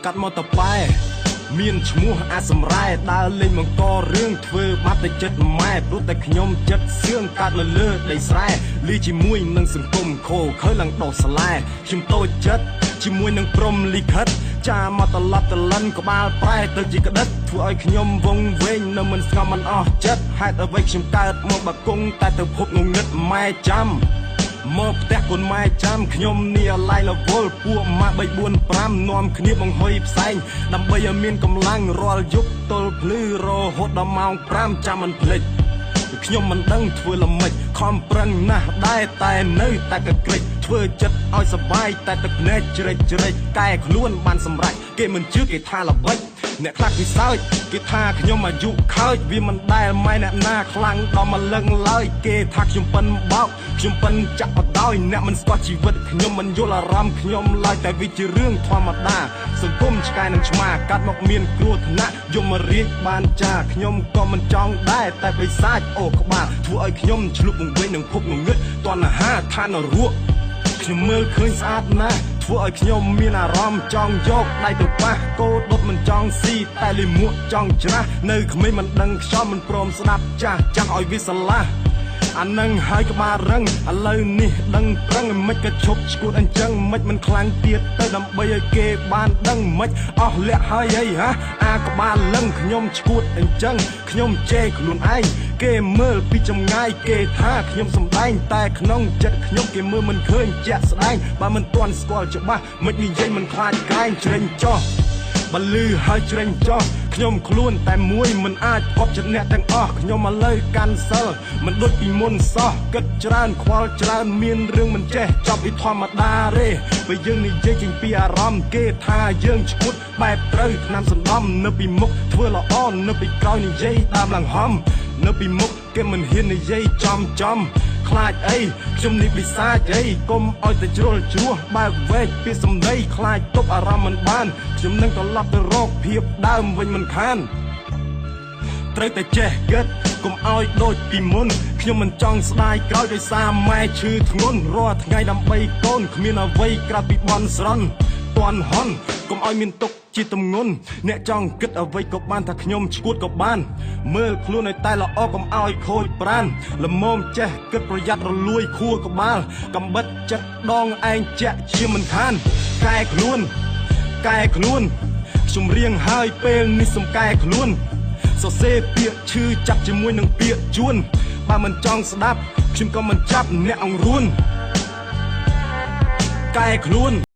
កាត់មកតប៉ែមានឈ្មោះអាសម្រែដើរលេងបង្ករឿងធ្វើបាត់តែចិត្តម៉ែព្រោះតែខ្ញុំចិត្តសឿងកាត់លើដីស្រែលីជាមួយនឹងសង្គមខូខើឡើងដោះស្លែខ្ញុំតូចចិត្តជាមួយនឹងព្រំលិខិតចាមកត្រឡប់ត្រឡិនក្បាលប្រែទៅជាក្តិតធ្វើឲ្យខ្ញុំវងវែងនៅមិនស្ងប់មិនអស់ចិត្តហេតុអ្វីខ្ញុំកើតមកបកុងតែទៅភពងងឹតម៉ែចាំមកផ្ទះកូនម៉ែចាំខ្ញុំនេះឡៃលវលពួកម៉ា3 4 5នាំគ្នាបង្ហុយផ្សែងដើម្បីឲ្យមានកម្លាំងរាល់យប់ទល់ភ្លឺរហូតដល់ម៉ោង5ចាំមិនភ្លេចខ្ញុំមិនដឹងធ្វើល្មិចខំប្រឹងណាស់ដែរតែនៅតែកក្រិចធ្វើចិត្តឲ្យសបាយតែទឹកភ្នែកជ្រេចកែខ្លួនបានសម្រេចគេមិនជឿគេថាល្បិចអ្នកខ្លះគេសើចគេថាខ្ញុំអាយុខើចវាមិនដែលម៉ែអ្នកណាខ្លាំងដល់មកលឹងឡើយគេថាខ្ញុំប៉ិនបោកខ្ញុំប៉ិនចាក់បដោយអ្នកមិនស្គាល់ជីវិតខ្ញុំមិនយល់អារម្មណ៍ខ្ញុំឡើយតែវាជារឿងធម្មតាសង្គមឆ្កែនឹងឆ្មាកាត់មកមានគ្រោះថ្នាក់យមរាជបានចាខ្ញុំក៏មិនចង់ដែរតែបិសាចអូក្បាលធ្វើឲ្យខ្ញុំឆ្លុះបង្វេងនឹងភពងងឹតតណ្ហាឋានរੂខ្ញុំមើលឃើញស្អាតណាស់ធ្វើឲ្យខ្ញុំមានអារម្មណ៍ចង់យកដៃទៅប៉ះកោដុតមិនចង់ស៊ីតែលិមួកចង់ច្រាស់នៅក្មេងមិនដឹងខ្យល់មិនព្រមស្ដាប់ចាស់ចាំឲ្យវាស្រឡះអានឹងហើយក្បាលរឹងឥឡូវនេះដឹងប្រឹងមិនក៏ឈប់ឈួតអញ្ចឹងមិនខ្លាំងទៀតទៅដើម្បីឲ្យគេបានដឹងមិនអស់លក្ខហើយអីហាអាក្បាលលឹងខ្ញុំឈួតអញ្ចឹងខ្ញុំជេរខ្លួនឯងគេមើលពីចម្ងាយគេថាខ្ញុំសំដែងតែក្នុងចិត្តខ្ញុំគេមើលមិនឃើញជាក់ស្ដែងបើមិនទាន់ស្គាល់ច្បាស់មិននិយាយមិនខ្លាចក្រែងជ្រេញចោះបើលឺហើយជ្រេញចោះខ្ញុំខ្លួនតែមួយមិនអាចគប់ចិត្តអ្នកទាំងអស់ខ្ញុំឥឡូវកាន់សិលមិនដូចពីមុនសោះគិតច្រើនខ្វល់ច្រើនមានរឿងមិនចេះចប់ពីធម្មតាទេបើយើងនិយាយចេញពីអារម្មណ៍គេថាយើងឈួតបែបត្រូវឆ្នាំសណ្ដំនៅពីមុខធ្វើល្អនៅពីក្រោយនិយាយតាមឡើងហំនៅពីមុខគេមិនហ៊ាននិយាយចំខ្លាចអីខ្ញុំនេះពិសាចអីកុំឲ្យតែជ្រុលជ្រោះបែបវែកពីសម្ដីខ្លាចទប់អារម្មណ៍មិនបានខ្ញុំនឹងត្រឡប់ទៅរកភាពដើមវិញមិនខានត្រូវតែចេះគិតកុំឲ្យដូចពីមុនខ្ញុំមិនចង់ស្ដាយក្រោយដោយសារម៉ែឈឺធ្ងន់រាល់ថ្ងៃដើម្បីកូនគ្មានអ្វីក្រៅពីបន់ស្រន់តន់ហន់កុំឲ្យមានទុកជាទម្ងន់អ្នកចង់គិតអ្វីក៏បានថាខ្ញុំឈួតក៏បានមើលខ្លួនឲ្យតែល្អកុំឲ្យខូចប្រានល្មមចេះគិតប្រយ័ត្នរលួយខួរក្បាលកំបិតចិត្តដងឯងជាក់ជាមិនខានកែខ្លួនខ្ញុំរៀងហើយពេលនេះសំកែខ្លួនសរសេរពាក្យឈឺចាប់ជាមួយនឹងពាក្យជួនបើមិនចង់ស្ដាប់ខ្ញុំក៏មិនចាប់អ្នកអង្រួនកែខ្លួន